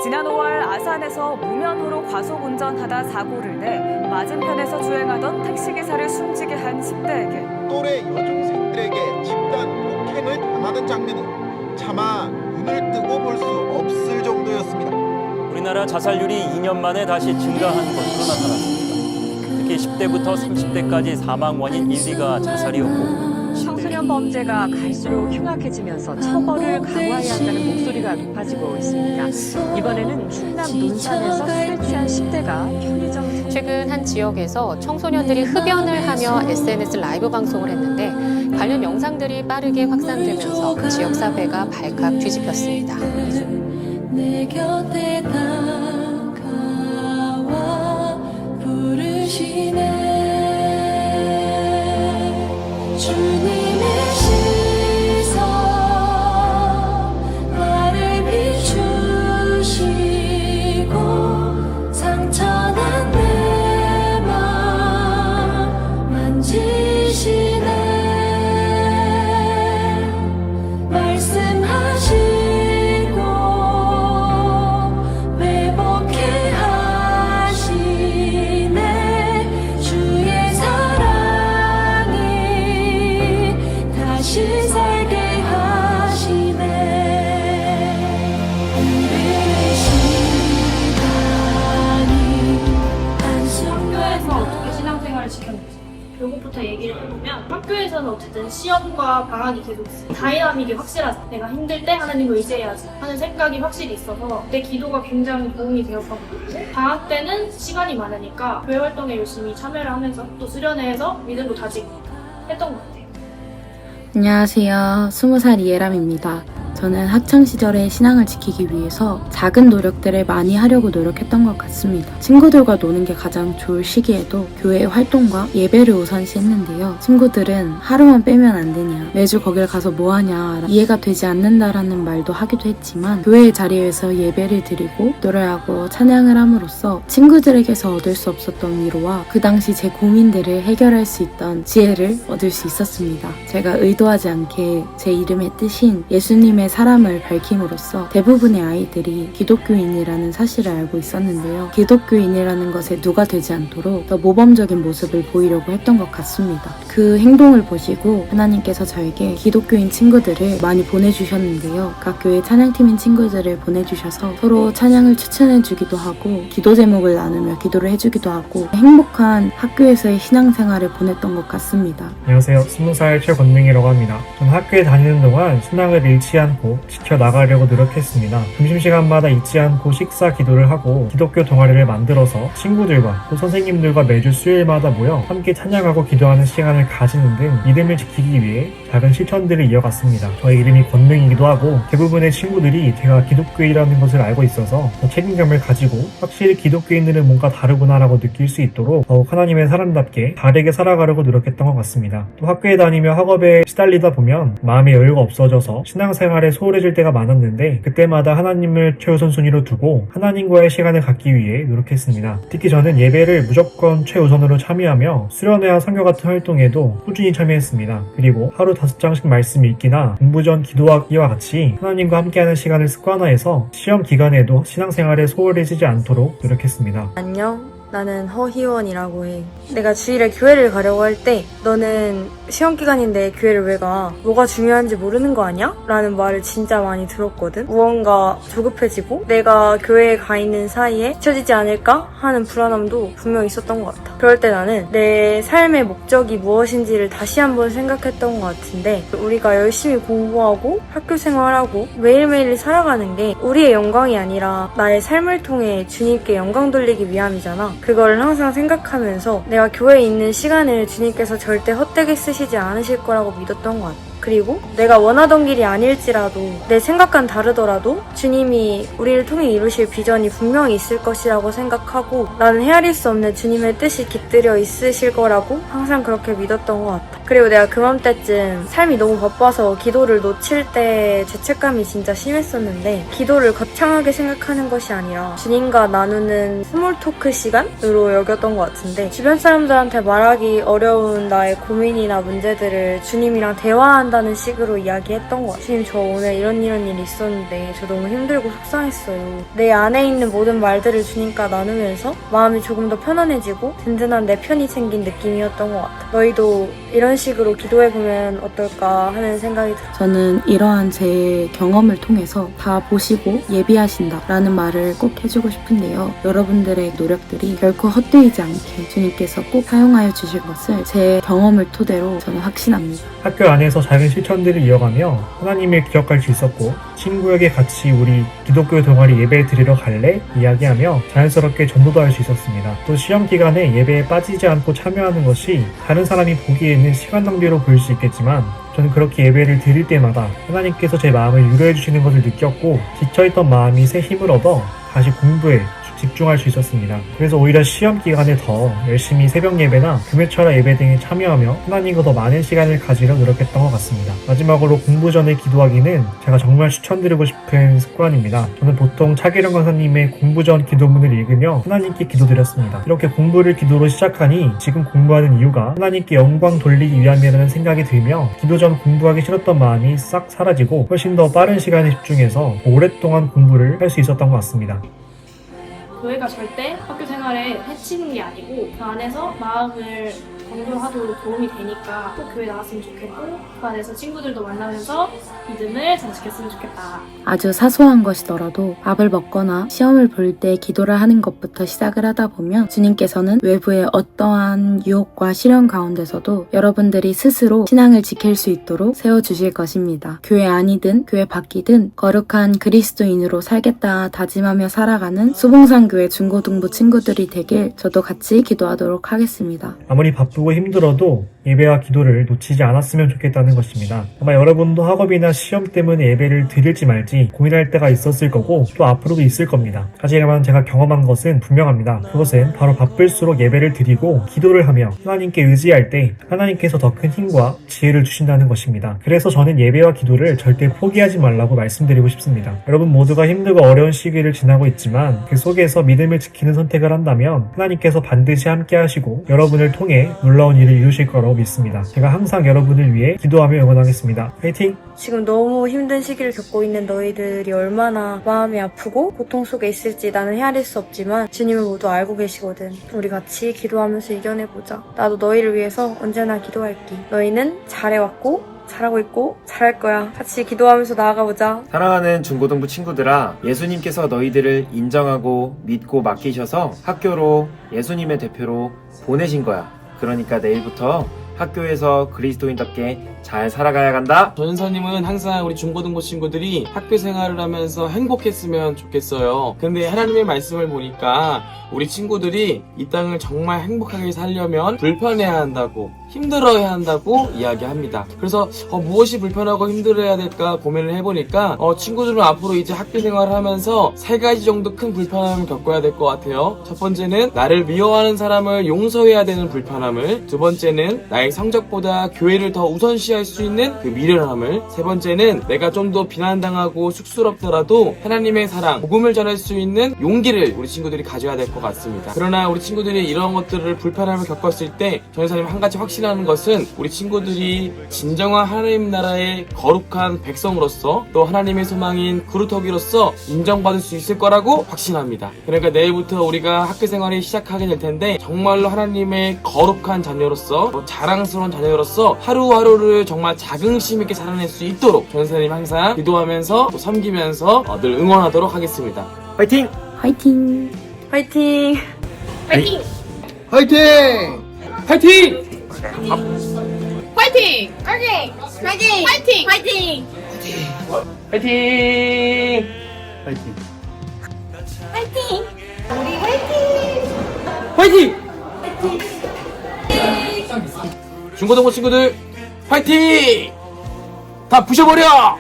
지난 5월 아산에서 무면허로 과속 운전하다 사고를 내 맞은편에서 주행하던 택시기사를 숨지게 한 10대에게 또래 여중생들에게 집단 폭행을 당하는 장면은 차마 눈을 뜨고 볼 수 없을 정도였습니다. 우리나라 자살률이 2년 만에 다시 증가한 것으로 나타났습니다. 특히 10대부터 30대까지 사망 원인 1, 2가 자살이었고 청소년 범죄가 갈수록 흉악해지면서 처벌을 강화해야 한다는 목소리가 높아지고 있습니다. 이번에는 충남 논산에서 술에 취한 10대가 편의점 최근 한 지역에서 청소년들이 흡연을 하며 SNS 라이브 방송을 했는데 관련 영상들이 빠르게 확산되면서 지역 사회가 발칵 뒤집혔습니다. 내 곁에 다가와 부르시네 주님의 시선 나를 비추시고 상처난 내 맘 만지시네 말씀하시고 회복해 하시네 주의 사랑이 다시 살게 하시네 우리의 시간이 학교에서 어떻게 신앙생활을 지켰는지 요것부터 얘기를 해보면 학교에서는 어쨌든 시험과 방학이 계속 있어요. 다이나믹이 확실하죠. 내가 힘들 때 하나님을 의지해야지 하는 생각이 확실히 있어서 내 기도가 굉장히 도움이 되었거든요. 방학 때는 시간이 많으니까 교회 활동에 열심히 참여를 하면서 또 수련회에서 믿음도 다지고 했던 것 같아요. 안녕하세요. 20살 이예람입니다. 저는 학창시절에 신앙을 지키기 위해서 작은 노력들을 많이 하려고 노력했던 것 같습니다. 친구들과 노는 게 가장 좋을 시기에도 교회 활동과 예배를 우선시했는데요. 친구들은 하루만 빼면 안 되냐, 매주 거길 가서 뭐하냐, 이해가 되지 않는다라는 말도 하기도 했지만 교회의 자리에서 예배를 드리고 노래하고 찬양을 함으로써 친구들에게서 얻을 수 없었던 위로와 그 당시 제 고민들을 해결할 수 있던 지혜를 얻을 수 있었습니다. 제가 의도하지 않게 제 이름의 뜻인 예수님의 사람을 밝힘으로써 대부분의 아이들이 기독교인이라는 사실을 알고 있었는데요. 기독교인이라는 것에 누가 되지 않도록 더 모범적인 모습을 보이려고 했던 것 같습니다. 그 행동을 보시고 하나님께서 저에게 기독교인 친구들을 많이 보내주셨는데요. 각 교회 찬양팀인 친구들을 보내주셔서 서로 찬양을 추천해주기도 하고 기도 제목을 나누며 기도를 해주기도 하고 행복한 학교에서의 신앙생활을 보냈던 것 같습니다. 안녕하세요. 20살 최권능이라고 합니다. 저는 학교에 다니는 동안 신앙을 잃지 않고 지켜나가려고 노력했습니다. 점심시간마다 잊지 않고 식사 기도를 하고 기독교 동아리를 만들어서 친구들과 또 선생님들과 매주 수요일마다 모여 함께 찬양하고 기도하는 시간을 가지는 등 믿음을 지키기 위해 작은 실천들을 이어갔습니다. 저의 이름이 권능이기도 하고 대부분의 친구들이 제가 기독교인이라는 것을 알고 있어서 더 책임감을 가지고 확실히 기독교인들은 뭔가 다르구나라고 느낄 수 있도록 더욱 하나님의 사람답게 다르게 살아가려고 노력했던 것 같습니다. 또 학교에 다니며 학업에 시달리다 보면 마음의 여유가 없어져서 신앙생활에 소홀해질 때가 많았는데 그때마다 하나님을 최우선순위로 두고 하나님과의 시간을 갖기 위해 노력했습니다. 특히 저는 예배를 무조건 최우선으로 참여하며 수련회와 선교 같은 활동에도 꾸준히 참여했습니다. 그리고 하루 5장씩 말씀 읽기나 공부 전 기도하기와 같이 하나님과 함께하는 시간을 습관화해서 시험 기간에도 신앙생활에 소홀해지지 않도록 노력했습니다. 안녕. 나는 허희원이라고 해. 내가 주일에 교회를 가려고 할 때 너는 시험기간인데 교회를 왜 가? 뭐가 중요한지 모르는 거 아니야? 라는 말을 진짜 많이 들었거든. 무언가 조급해지고 내가 교회에 가 있는 사이에 잊혀지지 않을까 하는 불안함도 분명 있었던 것 같아. 그럴 때 나는 내 삶의 목적이 무엇인지를 다시 한번 생각했던 것 같은데 우리가 열심히 공부하고 학교 생활하고 매일매일 살아가는 게 우리의 영광이 아니라 나의 삶을 통해 주님께 영광 돌리기 위함이잖아. 그걸 항상 생각하면서 내가 교회에 있는 시간을 주님께서 절대 헛되게 쓰시지 않으실 거라고 믿었던 것 같아. 그리고 내가 원하던 길이 아닐지라도 내 생각과는 다르더라도 주님이 우리를 통해 이루실 비전이 분명히 있을 것이라고 생각하고 나는 헤아릴 수 없는 주님의 뜻이 깃들여 있으실 거라고 항상 그렇게 믿었던 것 같아. 그리고 내가 그맘때쯤 삶이 너무 바빠서 기도를 놓칠 때 죄책감이 진짜 심했었는데 기도를 거창하게 생각하는 것이 아니라 주님과 나누는 스몰 토크 시간으로 여겼던 것 같은데 주변 사람들한테 말하기 어려운 나의 고민이나 문제들을 주님이랑 대화한다는 식으로 이야기했던 것 같아요. 주님, 저 오늘 이런 일이 있었는데 저 너무 힘들고 속상했어요. 내 안에 있는 모든 말들을 주님과 나누면서 마음이 조금 더 편안해지고 든든한 내 편이 생긴 느낌이었던 것 같아. 너희도 이런 식으로 기도해보면 어떨까 하는 생각이 들어요. 저는 이러한 제 경험을 통해서 다 보시고 예비하신다 라는 말을 꼭 해주고 싶은데요. 여러분들의 노력들이 결코 헛되지 않게 주님께서 꼭 사용하여 주실 것을 제 경험을 토대로 저는 확신합니다. 학교 안에서 작은 실천들을 이어가며 하나님을 기억할 수 있었고 친구에게 같이 우리 기독교 동아리 예배 드리러 갈래? 이야기하며 자연스럽게 전도도 할 수 있었습니다. 또 시험 기간에 예배에 빠지지 않고 참여하는 것이 다른 사람이 보기에는 시간 낭비로 보일 수 있겠지만 저는 그렇게 예배를 드릴 때마다 하나님께서 제 마음을 위로해 주시는 것을 느꼈고 지쳐있던 마음이 새 힘을 얻어 다시 공부에 집중할 수 있었습니다. 그래서 오히려 시험 기간에 더 열심히 새벽 예배나 금요철야 예배 등에 참여하며 하나님과 더 많은 시간을 가지려 노력했던 것 같습니다. 마지막으로 공부 전에 기도하기는 제가 정말 추천드리고 싶은 습관입니다. 저는 보통 차기령 강사님의 공부 전 기도문을 읽으며 하나님께 기도드렸습니다. 이렇게 공부를 기도로 시작하니 지금 공부하는 이유가 하나님께 영광 돌리기 위함이라는 생각이 들며 기도 전 공부하기 싫었던 마음이 싹 사라지고 훨씬 더 빠른 시간에 집중해서 오랫동안 공부를 할 수 있었던 것 같습니다. 교회가 절대 학교 생활에 해치는 게 아니고 그 안에서 마음을 건강하도록 도움이 되니까 꼭 교회 나왔으면 좋겠고 그 안에서 친구들도 만나면서 믿음을 잘 지켰으면 좋겠다. 아주 사소한 것이더라도 밥을 먹거나 시험을 볼 때 기도를 하는 것부터 시작을 하다 보면 주님께서는 외부의 어떠한 유혹과 시련 가운데서도 여러분들이 스스로 신앙을 지킬 수 있도록 세워주실 것입니다. 교회 안이든 교회 밖이든 거룩한 그리스도인으로 살겠다 다짐하며 살아가는 수봉산교회 중고등부 친구들이 되길 저도 같이 기도하도록 하겠습니다. 아무리 바쁘고 힘들어도 예배와 기도를 놓치지 않았으면 좋겠다는 것입니다. 아마 여러분도 학업이나 시험 때문에 예배를 드릴지 말지 고민할 때가 있었을 거고 또 앞으로도 있을 겁니다. 하지만 제가 경험한 것은 분명합니다. 그것은 바로 바쁠수록 예배를 드리고 기도를 하며 하나님께 의지할 때 하나님께서 더 큰 힘과 지혜를 주신다는 것입니다. 그래서 저는 예배와 기도를 절대 포기하지 말라고 말씀드리고 싶습니다. 여러분 모두가 힘들고 어려운 시기를 지나고 있지만 그 속에서 믿음을 지키는 선택을 한다면 하나님께서 반드시 함께 하시고 여러분을 통해 놀라운 일을 이루실 거라고 믿습니다. 제가 항상 여러분을 위해 기도하며 응원하겠습니다. 화이팅! 지금 너무 힘든 시기를 겪고 있는 너희들이 얼마나 마음이 아프고 고통 속에 있을지 나는 헤아릴 수 없지만 주님은 모두 알고 계시거든. 우리 같이 기도하면서 이겨내보자. 나도 너희를 위해서 언제나 기도할게. 너희는 잘해왔고 잘하고 있고 잘할 거야. 같이 기도하면서 나아가보자. 사랑하는 중고등부 친구들아, 예수님께서 너희들을 인정하고 믿고 맡기셔서 학교로 예수님의 대표로 보내신 거야. 그러니까 내일부터 학교에서 그리스도인답게 잘 살아가야 간다. 전사님은 항상 우리 중고등부 친구들이 학교 생활을 하면서 행복했으면 좋겠어요. 근데 하나님의 말씀을 보니까 우리 친구들이 이 땅을 정말 행복하게 살려면 불편해야 한다고, 힘들어야 한다고 이야기합니다. 그래서 무엇이 불편하고 힘들어야 될까 고민을 해보니까 친구들은 앞으로 이제 학교 생활을 하면서 3가지 정도 큰 불편함을 겪어야 될 것 같아요. 첫 번째는 나를 미워하는 사람을 용서해야 되는 불편함을, 두 번째는 나의 성적보다 교회를 더 우선시할 수 있는 그 미련함을, 세 번째는 내가 좀 더 비난당하고 쑥스럽더라도 하나님의 사랑, 복음을 전할 수 있는 용기를 우리 친구들이 가져야 될 것 같습니다. 그러나 우리 친구들이 이런 것들을 불편함을 겪었을 때 전사님 한 가지 확신하는 것은 우리 친구들이 진정한 하나님 나라의 거룩한 백성으로서 또 하나님의 소망인 그루터기로서 인정받을 수 있을 거라고 확신합니다. 그러니까 내일부터 우리가 학교 생활을 시작하게 될 텐데 정말로 하나님의 거룩한 자녀로서 자랑스러운 자녀로서 하루하루를 정말 자긍심 있게 살아낼 수 있도록 전사님 항상 기도하면서 또 섬기면서 늘 응원하도록 하겠습니다. 화이팅! 화이팅! 화이팅! 파이팅! 화이팅! 파이팅! 파이팅! 파이팅! 파이팅! 파이팅! 파이팅! 파이팅! 화이팅! 파이팅! 파이팅! 중고등부 친구들 파이팅! 다 부셔버려!